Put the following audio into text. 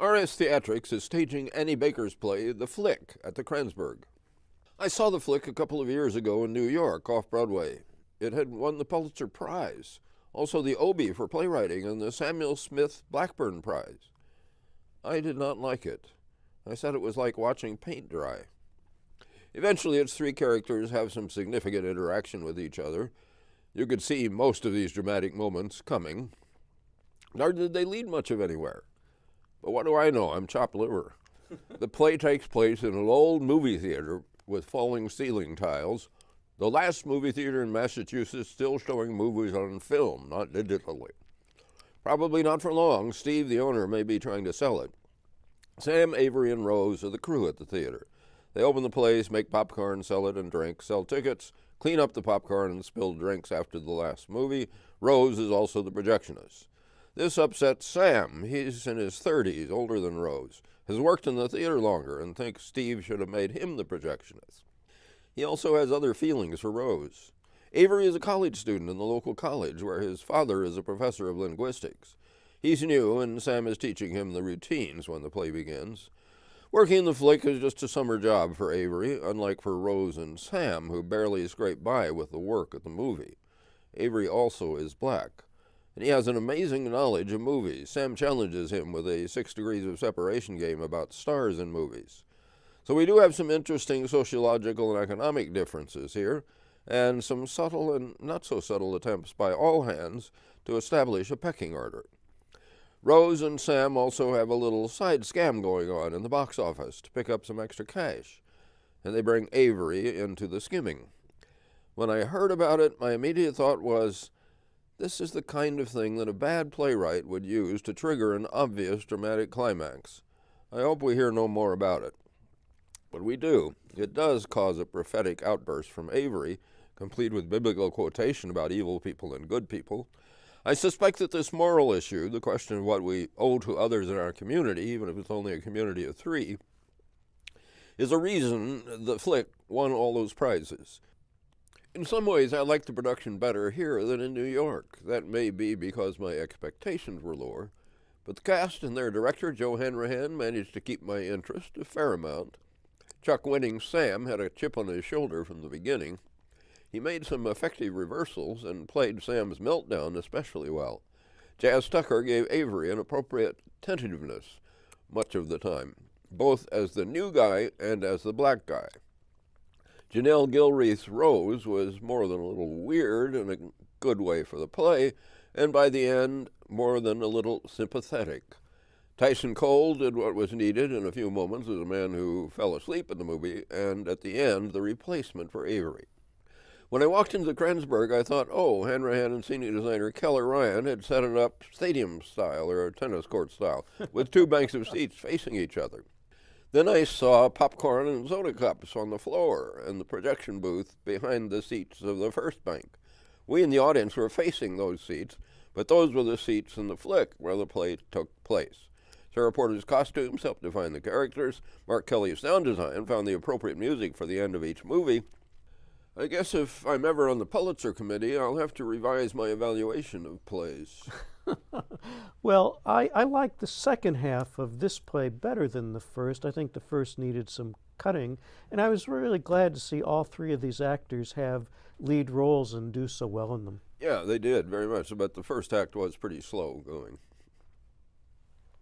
R S Theatrics is staging Annie Baker's play, The Flick, at the Kranzberg. I saw The Flick a couple of years ago in New York, off-Broadway. It had won the Pulitzer Prize, also the Obie for playwriting and the Samuel Smith Blackburn Prize. I did not like it. I said it was like watching paint dry. Eventually, its three characters have some significant interaction with each other. You could see most of these dramatic moments coming, nor did they lead much of anywhere. But what do I know? I'm chopped liver. The play takes place in an old movie theater with falling ceiling tiles, the last movie theater in Massachusetts still showing movies on film, not digitally. Probably not for long. Steve, the owner, may be trying to sell it. Sam, Avery, and Rose are the crew at the theater. They open the place, make popcorn, sell it and drink, sell tickets, clean up the popcorn and spilled drinks after the last movie. Rose is also the projectionist. This upsets Sam. He's in his 30s, older than Rose, has worked in the theater longer, and thinks Steve should have made him the projectionist. He also has other feelings for Rose. Avery is a college student in the local college, where his father is a professor of linguistics. He's new, and Sam is teaching him the routines when the play begins. Working the Flick is just a summer job for Avery, unlike for Rose and Sam, who barely scrape by with the work at the movie. Avery also is black, and he has an amazing knowledge of movies. Sam challenges him with a 6 Degrees of Separation game about stars in movies. So we do have some interesting sociological and economic differences here, and some subtle and not so subtle attempts by all hands to establish a pecking order. Rose and Sam also have a little side scam going on in the box office to pick up some extra cash, and they bring Avery into the skimming. When I heard about it, my immediate thought was, this is the kind of thing that a bad playwright would use to trigger an obvious dramatic climax. I hope we hear no more about it. But we do. It does cause a prophetic outburst from Avery, complete with biblical quotation about evil people and good people. I suspect that this moral issue, the question of what we owe to others in our community, even if it's only a community of 3, is a reason the Flick won all those prizes. In some ways, I like the production better here than in New York. That may be because my expectations were lower, but the cast and their director, Joe Hanrahan, managed to keep my interest a fair amount. Chuck-winning Sam had a chip on his shoulder from the beginning. He made some effective reversals and played Sam's meltdown especially well. Jazz Tucker gave Avery an appropriate tentativeness much of the time, both as the new guy and as the black guy. Janelle Gilreath's Rose was more than a little weird in a good way for the play, and by the end, more than a little sympathetic. Tyson Cole did what was needed in a few moments as a man who fell asleep in the movie, and at the end, the replacement for Avery. When I walked into the Kranzberg, I thought, oh, Hanrahan and senior designer Keller Ryan had set it up stadium style or tennis court style, with 2 banks of seats facing each other. Then I saw popcorn and soda cups on the floor and the projection booth behind the seats of the first bank. We in the audience were facing those seats, but those were the seats in the Flick where the play took place. Sarah Porter's costumes helped define the characters. Mark Kelly's sound design found the appropriate music for the end of each movie. I guess if I'm ever on the Pulitzer Committee, I'll have to revise my evaluation of plays. Well, I like the second half of this play better than the first. I think the first needed some cutting, and I was really glad to see all 3 of these actors have lead roles and do so well in them. Yeah, they did, very much, but the first act was pretty slow going.